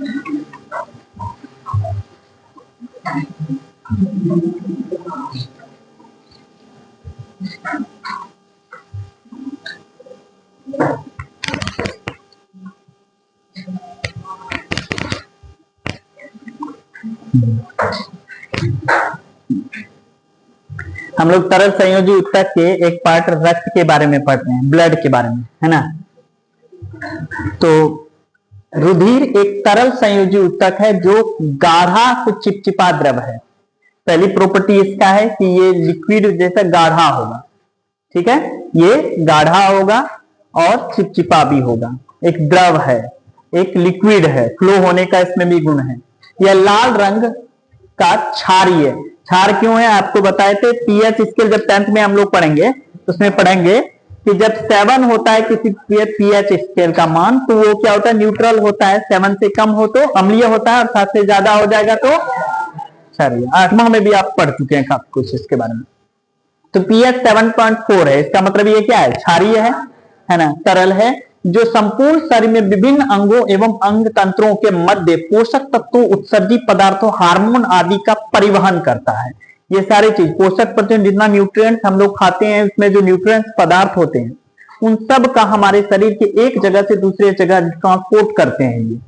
हम लोग तरल संयोजी ऊतक के एक पार्ट रक्त के बारे में पढ़ रहे हैं, ब्लड के बारे में, है ना। तो रुधिर एक तरल संयोजी ऊतक है जो गाढ़ा कुछ चिपचिपा द्रव है। पहली प्रॉपर्टी इसका है कि ये लिक्विड जैसा गाढ़ा होगा, ठीक है, ये गाढ़ा होगा और चिपचिपा भी होगा। एक द्रव है, एक लिक्विड है, फ्लो होने का इसमें भी गुण है। यह लाल रंग का क्षारीय, क्षार क्यों है आपको बताए थे। पीएच स्केल जब 10th में हम लोग पढ़ेंगे तो उसमें पढ़ेंगे कि जब 7 होता है किसी पीएच स्केल का मान, तो वो क्या होता है, न्यूट्रल होता है। 7 से कम हो तो अम्लीय होता है और 7 से ज्यादा हो जाएगा तो क्षारीय। 8वां में भी आप पढ़ चुके हैं काफी कुछ इसके बारे में। तो पीएच 7.4 है, इसका मतलब ये क्या है, क्षारीय है ना, तरल है, जो संपूर्ण शरीर में विभिन्न अंगों एवं अंग तंत्रों के मध्य पोषक तत्वों, उत्सर्जी पदार्थों, हार्मोन आदि का परिवहन करता है। ये सारी चीज पोषक तत्व, जितना न्यूट्रिएंट्स हम लोग खाते हैं, उसमें जो न्यूट्रिएंट्स पदार्थ होते हैं, उन सब का हमारे शरीर के एक जगह से दूसरे जगह ट्रांसपोर्ट करते हैं, ये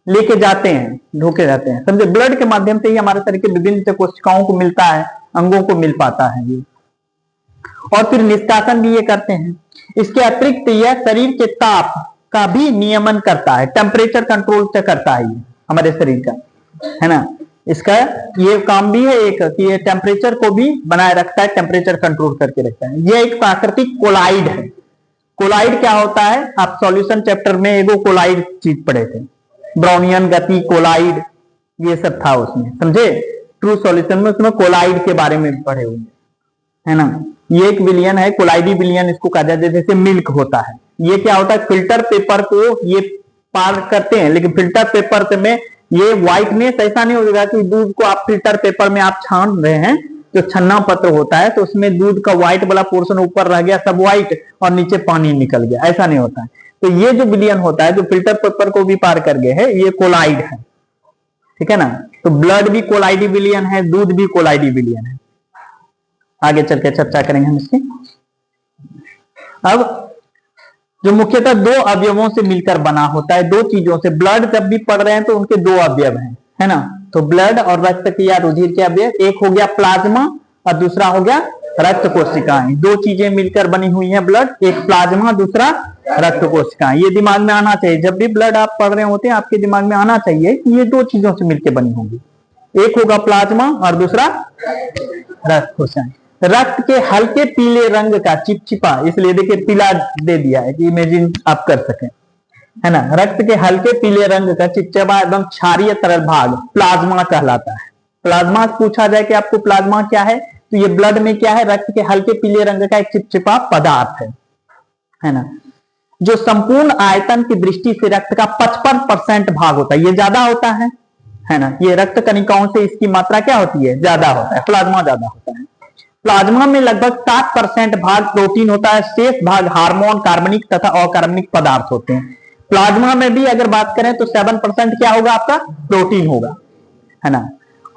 लेके जाते हैं, ढोके जाते हैं, समझे। ब्लड के माध्यम से ही हमारे शरीर के विभिन्न कोशिकाओं को मिलता है, अंगों को मिल पाता है ये, और फिर निष्कासन भी ये करते हैं। इसके अतिरिक्त यह शरीर के ताप का भी नियमन करता है, टेम्परेचर कंट्रोल से करता है ये हमारे शरीर का, है ना। इसका ये काम भी है एक कि ये टेम्परेचर को भी बनाए रखता है, टेम्परेचर कंट्रोल करके रखता है। ये एक प्राकृतिक कोलाइड है। कोलाइड क्या होता है, आप सॉल्यूशन चैप्टर में एगो कोलाइड चीज पढ़े थे, ब्राउनियन गति, कोलाइड, ये सब था उसमें, समझे। ट्रू सॉल्यूशन में उसमें कोलाइड के बारे में पढ़े हुए, है ना। ये एक विलियन है, कोलाइडी विलियन इसको कहा जाता है, जैसे मिल्क होता है। ये क्या होता है, फिल्टर पेपर को ये पार करते हैं, लेकिन फिल्टर पेपर में ये व्हाइटनेस ऐसा नहीं होगा कि दूध को आप फिल्टर पेपर में आप छान रहे हैं, जो छन्ना पत्र होता है तो उसमें दूध का व्हाइट वाला पोर्शन ऊपर रह गया सब व्हाइट और नीचे पानी निकल गया, ऐसा नहीं होता है। तो ये जो विलियन होता है जो फिल्टर पेपर को भी पार कर गए है, ये कोलाइड है, ठीक है ना। तो ब्लड भी कोलाइडी विलियन है, दूध भी कोलाइडी विलियन है। आगे चल के चर्चा करेंगे हम इसकी। अब जो मुख्यतः 2 अवयवों से मिलकर बना होता है, 2 चीजों से। ब्लड जब भी पढ़ रहे हैं तो उनके 2 अवयव हैं, है ना। तो ब्लड और रक्त के या रुधिर के अवयव, एक हो गया प्लाज्मा और दूसरा हो गया रक्त कोशिकाएं। 2 चीजें मिलकर बनी हुई हैं ब्लड, एक प्लाज्मा, दूसरा रक्त कोशिकाएं। ये दिमाग में आना चाहिए, जब भी ब्लड आप पढ़ रहे होते हैं आपके दिमाग में आना चाहिए कि ये 2 चीजों से मिलकर बनी होगी, एक होगा प्लाज्मा और दूसरा रक्त कोशिकाएं। रक्त के हल्के पीले रंग का चिपचिपा, इसलिए देखिए पीला दे दिया है कि इमेजिन आप कर सकें, है ना। रक्त के हल्के पीले रंग का चिपचिपा एवं क्षारीय तरल भाग प्लाज्मा कहलाता है। प्लाज्मा पूछा जाए कि आपको प्लाज्मा क्या है, तो ये ब्लड में क्या है, रक्त के हल्के पीले रंग का एक चिपचिपा पदार्थ है ना, जो संपूर्ण आयतन की दृष्टि से रक्त का 55% भाग होता है। ये ज्यादा होता है ना। ये रक्त कणिकाओं से इसकी मात्रा क्या होती है, ज्यादा होता है, प्लाज्मा ज्यादा होता है। प्लाज्मा में लगभग 60% भाग प्रोटीन होता है, शेष भाग हार्मोन, कार्बनिक तथा अकार्बनिक पदार्थ होते हैं। प्लाज्मा में भी अगर बात करें तो 7% क्या होगा, आपका प्रोटीन होगा, है ना,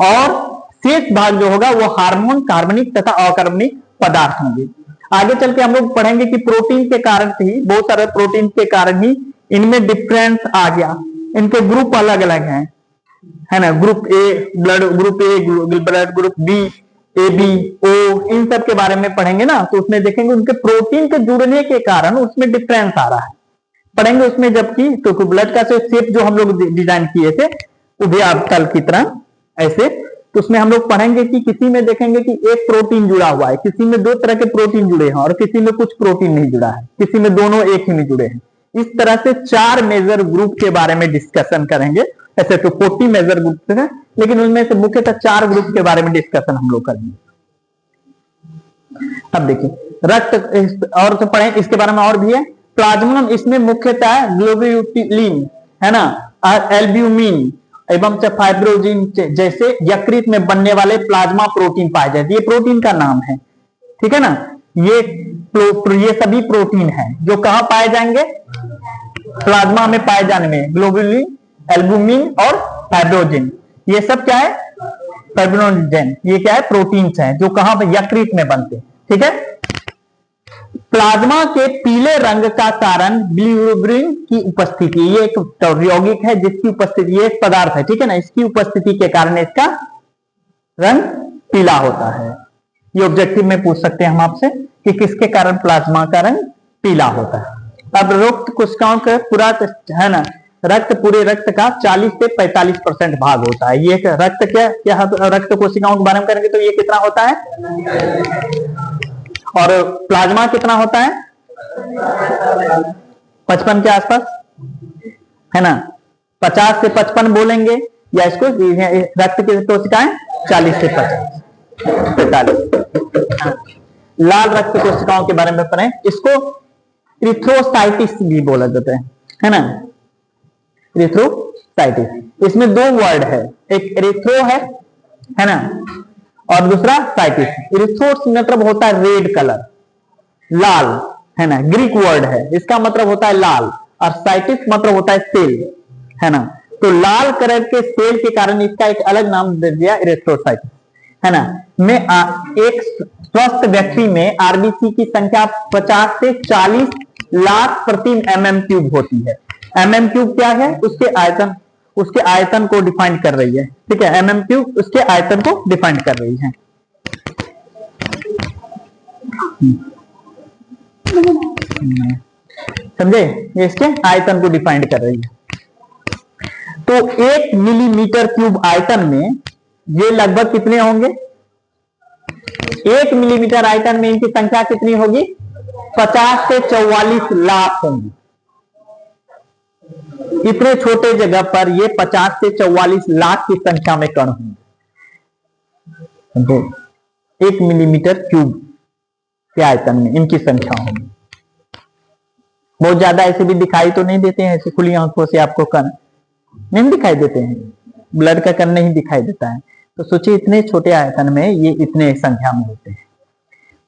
और शेष भाग जो होगा वो हार्मोन, कार्बनिक तथा अकार्बनिक पदार्थ होंगे। आगे चल के हम लोग पढ़ेंगे कि प्रोटीन के कारण ही, बहुत सारे प्रोटीन के कारण ही इनमें डिफरेंस आ गया, इनके ग्रुप अलग अलग हैं, है ना। Group A blood, group A blood, group B, A B, O, इन सब के बारे में पढ़ेंगे ना, तो उसमें देखेंगे उनके प्रोटीन के जुड़ने के कारण उसमें डिफरेंस आ रहा है, पढ़ेंगे उसमें। जबकि तो ब्लड का शेप जो हम लोग डिजाइन किए थे उभयतल की तरह ऐसे, तो उसमें हम लोग पढ़ेंगे कि किसी में देखेंगे कि एक प्रोटीन जुड़ा हुआ है, किसी में 2 तरह के प्रोटीन जुड़े हैं और किसी में कुछ प्रोटीन नहीं जुड़ा है, किसी में दोनों एक ही में जुड़े हैं। इस तरह से 4 मेजर ग्रुप के बारे में डिस्कशन करेंगे। ऐसे तो 40 मेजर ग्रुप है, लेकिन उनमें से मुख्यतः 4 ग्रुप के बारे में डिस्कशन हम लोग करेंगे। अब देखिए रक्त और तो पढ़े, इसके बारे में और भी है। प्लाज्मा, इसमें मुख्यतः ग्लोब्यूलिन, है ना, एल्ब्यूमिन एवं फाइब्रोजिन जैसे यकृत में बनने वाले प्लाज्मा प्रोटीन पाए जाते हैं। ये प्रोटीन का नाम है, ठीक है ना। ये सभी प्रोटीन है जो कहां पाए जाएंगे, प्लाज्मा में पाए जाने में, ग्लोब्यूलिन, एल्बुमिन और फाइब्रोजिन, ये सब क्या है? फाइब्रोनोजेन। ये क्या है? प्रोटीन्स हैं जो कहां पर? यकृत में बनते हैं। ठीक है। प्लाज्मा के पीले रंग का कारण बिलिरुबिन की उपस्थिति, ये एक यौगिक है जिसकी उपस्थिति, ये एक पदार्थ है, ठीक है ना, इसकी उपस्थिति के कारण इसका रंग पीला होता है। ये ऑब्जेक्टिव में पूछ सकते हैं हम आपसे कि किसके कारण प्लाज्मा का रंग पीला होता है। अब रक्त कोशिकाओं का पूरा है ना, रक्त पूरे रक्त का 40 से 45% भाग होता है। ये रक्त क्या क्या रक्त कोशिकाओं के बारे में करेंगे तो ये कितना होता है, और प्लाज्मा कितना होता है? 55 के आसपास, है ना। 50 से 55 बोलेंगे, या इसको रक्त की कोशिकाएं 40 से 45। लाल रक्त कोशिकाओं के बारे में पढ़ें, इसको इरिथ्रोसाइटिस भी बोला जाता है ना, इरिथ्रोसाइटिस। इसमें दो वर्ड है, एक इरिथ्रो है ना, और दूसरा साइटिस। इरिथ्रोस मतलब होता है रेड कलर, लाल, है ना, ग्रीक वर्ड है, इसका मतलब होता है लाल, और साइटिस मतलब होता है सेल, है ना। तो लाल कलर के सेल के कारण इसका एक अलग नाम दे दिया, इरिथ्रोसाइटिस, है ना। में एक स्वस्थ व्यक्ति में आरबीसी की संख्या 50 से 40 लाख प्रति mm क्यूब होती है। mm क्यूब क्या है? उसके आयतन को डिफाइन कर रही है, ठीक है। mm क्यूब उसके आयतन को डिफाइन कर रही है। समझे? ये इसके आयतन को डिफाइन कर रही है। तो 1 मिलीमीटर क्यूब आयतन में ये लगभग कितने होंगे? 1 मिलीमीटर आयतन में इनकी संख्या कितनी होगी? 50 से 44 लाख होंगी। इतने छोटे जगह पर ये 50 से 44 लाख की संख्या में कण होंगे। 1 मिलीमीटर क्यूब के आयतन में इनकी संख्या होगी। बहुत ज्यादा ऐसे भी दिखाई तो नहीं देते हैं, ऐसे खुली आंखों से आपको कण नहीं दिखाई देते हैं, ब्लड का कण नहीं दिखाई देता है। तो सोचिए इतने छोटे आयतन में ये इतने संख्या में होते हैं।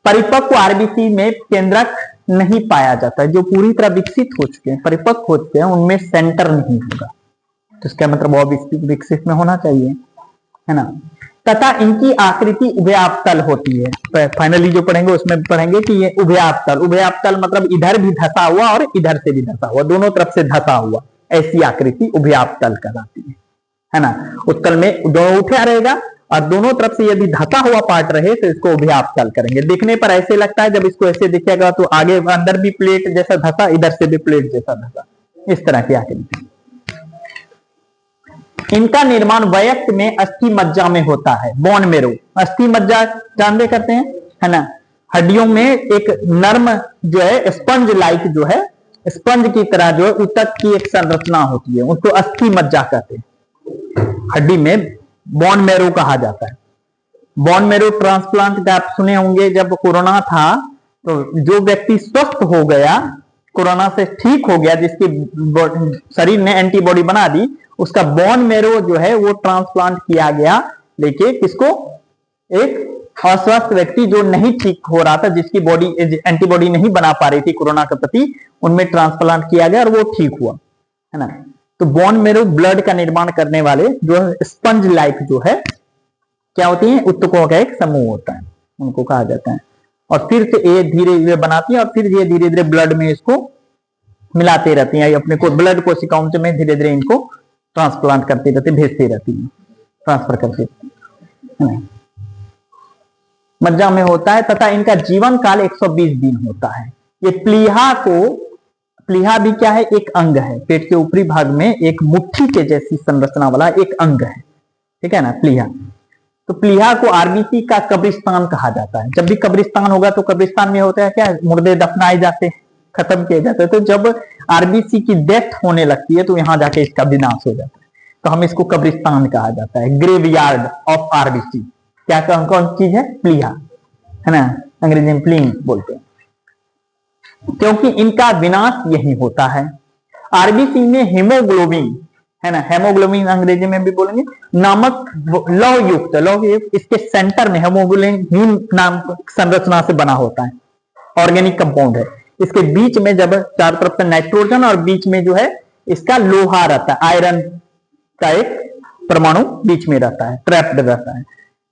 परिपक्व आरबीसी में केंद्रक नहीं पाया जाता है। जो पूरी तरह विकसित हो चुके हैं, परिपक्व हो चुके हैं, उनमें सेंटर नहीं होगा। तो इसका मतलब बहुत विकसित में होना चाहिए, है ना। तथा इनकी आकृति उभयावतल होती है। फाइनली जो पढ़ेंगे उसमें पढ़ेंगे कि ये उभयावतल, उभयावतल मतलब इधर भी धसा हुआ और इधर से भी धसा हुआ, दोनों तरफ से धसा हुआ, ऐसी आकृति उभयावतल कहलाती है ना। उत्तल में दोनों उठा रहेगा और दोनों तरफ से यदि धसा हुआ पार्ट रहे तो इसको उभयावतल करेंगे। देखने पर ऐसे लगता है, जब इसको ऐसे दिखेगा तो आगे अंदर भी प्लेट जैसा धसा, इधर से भी प्लेट जैसा धसा, इस तरह की आकृति। इनका निर्माण वयस्क में अस्थि मज्जा में होता है, बोन मेरो। अस्थि मज्जा जानते करते हैं, है ना। हड्डियों में एक नर्म जो है स्पंज लाइक जो है, स्पंज की तरह जो है ऊतक की एक संरचना होती है, उसको अस्थि मज्जा कहते हैं। हड्डी में बोन मेरो कहा जाता है। बोन मेरो ट्रांसप्लांट का आप सुने होंगे, जब कोरोना था तो जो व्यक्ति स्वस्थ हो गया, कोरोना से ठीक हो गया, जिसकी शरीर ने एंटीबॉडी बना दी, उसका बोन मेरो जो है वो ट्रांसप्लांट किया गया। लेकिन किसको? एक अस्वस्थ व्यक्ति जो नहीं ठीक हो रहा था, जिसकी बॉडी एंटीबॉडी नहीं बना पा रही थी कोरोना के प्रति, उनमें ट्रांसप्लांट किया गया और वो ठीक हुआ, है ना। तो बोन मेरो ब्लड का निर्माण करने वाले जो स्पंज लाइक जो है क्या होती है, ऊतकों का एक समूह होता है, उनको कहा जाता है। और फिर से ये धीरे धीरे बनाती है और फिर ये धीरे धीरे ब्लड में इसको मिलाते रहती है, अपने को ब्लड कोशिकाओं में धीरे धीरे इनको ट्रांसप्लांट करती रहती, भेजती रहती है, ट्रांसफर करती है ना। मज्जा में होता है तथा इनका जीवन काल 120 दिन होता है। ये प्लीहा भी क्या है? एक अंग है, पेट के ऊपरी भाग में एक मुट्ठी के जैसी संरचना वाला एक अंग है, ठीक है ना, प्लीहा। तो प्लीहा को आरबीसी का कब्रिस्तान कहा जाता है। जब भी कब्रिस्तान होगा तो कब्रिस्तान में होता है क्या? मुर्दे दफनाए जाते हैं, खत्म किए जाते हैं। तो जब आरबीसी की डेथ होने लगती है तो यहां जाके इसका विनाश हो जाता है, तो हम इसको कब्रिस्तान कहा जाता है, ग्रेवयार्ड ऑफ आरबीसी। क्या कौन चीज है? प्लीहा, है ना, अंग्रेजी में प्लीन बोलते हैं, क्योंकि इनका विनाश यही होता है। आरबीसी में हेमोग्लोबिन, है ना, हेमोग्लोबिन अंग्रेजी में भी बोलेंगे, नामक लौह युक्त इसके सेंटर में हेमोग्लोबिन हीम नाम संरचना से बना होता है, ऑर्गेनिक कंपाउंड है। इसके बीच में जब चारों तरफ से नाइट्रोजन और बीच में जो है इसका लोहा रहता है, आयरन का एक परमाणु बीच में रहता है, ट्रैप्ड रहता है।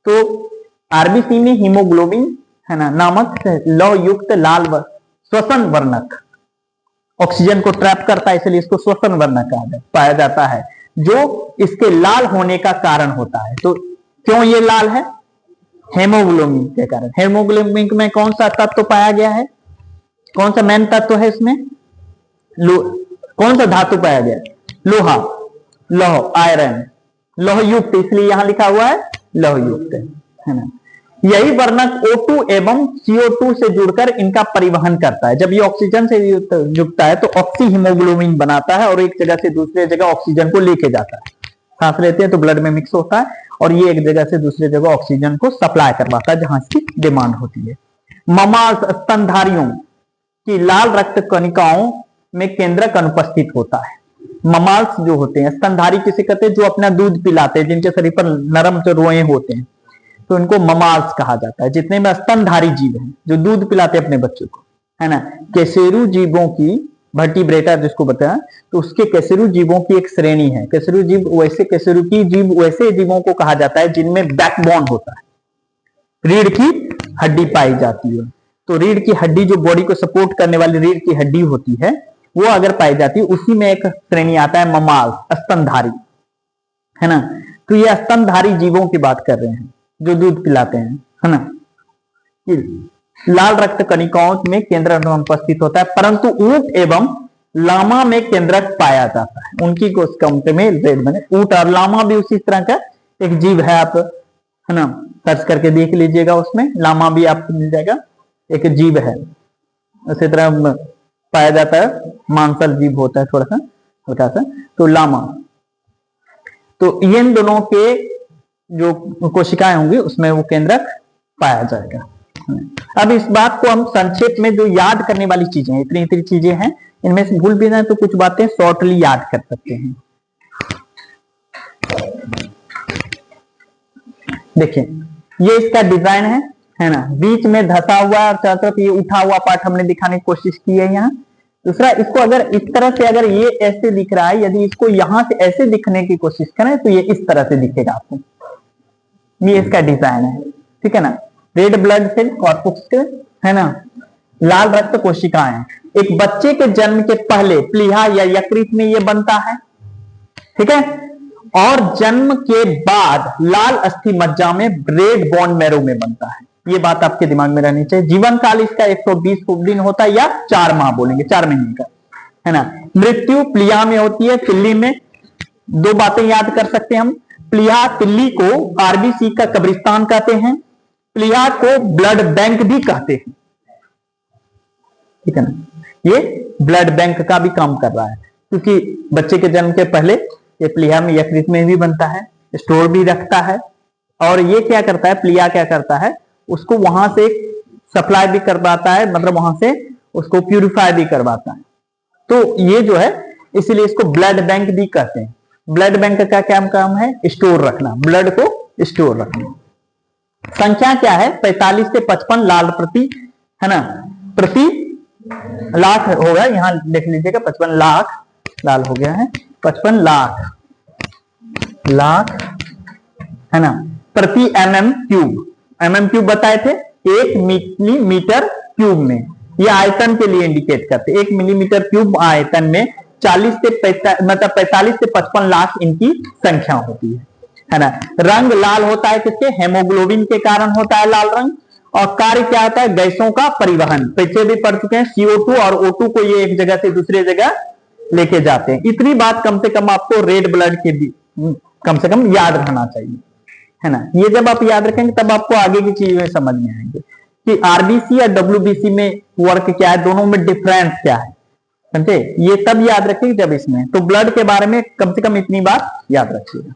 तो आरबीसी में हीमोग्लोबिन है ना नामक लौह युक्त लाल श्वसन वर्णक ऑक्सीजन को ट्रैप करता है, इसलिए इसको श्वसन वर्णक पाया जाता है, जो इसके लाल होने का कारण होता है। तो क्यों ये लाल है? हेमोग्लोबिन के कारण। हेमोग्लोबिन में कौन सा तत्व पाया गया है? कौन सा मेन तत्व है इसमें? कौन सा धातु पाया गया? लोहा, लौह, आयरन, लौह युक्त, इसलिए यहां लिखा हुआ है लौह युक्त, है ना। यही वर्णक O2 एवं CO2 से जुड़कर इनका परिवहन करता है। जब ये ऑक्सीजन से जुड़ता है तो ऑक्सी हीमोग्लोबिन बनाता है और एक जगह से दूसरी जगह ऑक्सीजन को लेके जाता है। सांस लेते हैं तो ब्लड में मिक्स होता है और ये एक जगह से दूसरी जगह ऑक्सीजन को सप्लाई करवाता है जहां इसकी डिमांड होती है। ममाल्स स्तनधारियों की लाल रक्त कणिकाओं में केंद्रक अनुपस्थित होता है। ममाल्स जो होते हैं, स्तनधारी किसे कहते हैं? जो अपना दूध पिलाते हैं, जिनके शरीर पर नरम जो रोए होते हैं, तो इनको ममाल्स कहा जाता है। जितने में स्तनधारी जीव हैं जो दूध पिलाते हैं अपने बच्चों को, है ना। केसरू जीवों की, वर्टिब्रेटा जिसको बताया, तो उसके केसरू जीवों की एक श्रेणी है। केसरू जीव वैसे जीवों को कहा जाता है जिनमें बैकबोन होता है, रीढ़ की हड्डी पाई जाती है। तो रीढ़ की हड्डी जो बॉडी को सपोर्ट करने वाली रीढ़ की हड्डी होती है, वो अगर पाई जाती है, उसी में एक श्रेणी आता है ममाल्स, स्तनधारी, है ना। तो ये स्तनधारी जीवों की बात कर रहे हैं जो दूध पिलाते हैं, है ना। लाल रक्त कणिकाओं में केंद्रक अनुपस्थित होता है, परंतु ऊंट एवं लामा में केंद्रक पाया जाता है। उनकी कोशिकाओं में रेड बने। ऊंट और लामा भी उसी तरह का एक जीव है, आप है ना सर्च करके देख लीजिएगा, उसमें लामा भी आपको मिल जाएगा, एक जीव है। उसी तरह पाया जाता है, मांसल जीव होता है थोड़ा सा हल्का सा, तो लामा। तो इन दोनों के जो कोशिकाएं होंगी उसमें वो केंद्रक पाया जाएगा। अब इस बात को हम संक्षेप में जो याद करने वाली चीजें, इतनी चीजें हैं, इनमें से भूल भी जाए तो कुछ बातें शॉर्टली याद कर सकते हैं। देखिए ये इसका डिजाइन है ना, बीच में धसा हुआ और चारों तरफ ये उठा हुआ पार्ट हमने दिखाने की कोशिश की है यहाँ। दूसरा, इसको अगर इस तरह से, अगर ये ऐसे दिख रहा है, यदि इसको यहां से ऐसे दिखने की कोशिश करें तो ये इस तरह से दिखेगा आपको। ये इसका डिजाइन है, ठीक है ना। रेड ब्लड सेल कॉर्पस के, है ना, लाल रक्त कोशिकाएं। एक बच्चे के जन्म के पहले प्लीहा या यकृत में ये बनता है, ठीक है, और जन्म के बाद लाल अस्थि मज्जा में रेड बोन मैरो में बनता है। ये बात आपके दिमाग में रहनी चाहिए। जीवन काल इसका 120 दिन होता है या 4 माह बोलेंगे, 4 महीने का, है ना। मृत्यु प्लीहा में होती है, तिल्ली में। 2 बातें याद कर सकते हैं हम। प्लीहा तिल्ली को आरबीसी का कब्रिस्तान कहते हैं, प्लीहा को ब्लड बैंक भी कहते हैं, ठीक है ना। ये ब्लड बैंक का भी काम कर रहा है, क्योंकि बच्चे के जन्म के पहले ये प्लीहा में यकृत में भी बनता है, स्टोर भी रखता है, और ये क्या करता है, प्लीहा क्या करता है, उसको वहां से सप्लाई भी करवाता है, मतलब वहां से उसको प्यूरिफाई भी करवाता है। तो ये जो है, इसलिए इसको ब्लड बैंक भी कहते हैं। ब्लड बैंक का क्या काम है? स्टोर रखना, ब्लड को स्टोर रखना। संख्या क्या है? 45 से 55 लाल प्रति, है ना, प्रति लाख हो गया, यहां लिख लीजिएगा 55 लाख लाल हो गया है, 55 लाख, है ना, प्रति mm क्यूब। mm क्यूब बताए थे 1 मिलीमीटर क्यूब में, ये आयतन के लिए इंडिकेट करते हैं। 1 मिलीमीटर क्यूब आयतन में 45 से 55 लाख इनकी संख्या होती है ना। रंग लाल होता है किसके? हेमोग्लोबिन के कारण होता है लाल रंग। और कार्य क्या होता है? गैसों का परिवहन। पीछे भी पढ़ चुके हैं, CO2 और O2 को ये एक जगह से दूसरी जगह लेके जाते हैं। इतनी बात कम से कम आपको रेड ब्लड के भी कम से कम याद रहना चाहिए, है ना। ये जब आप याद रखेंगे तब आपको आगे की चीजें समझ में आएंगे कि आरबीसी या WBC में वर्क क्या है, दोनों में डिफरेंस क्या है, समझे। ये तब याद रखिए जब इसमें, तो ब्लड के बारे में कम से कम इतनी बात याद रखिएगा।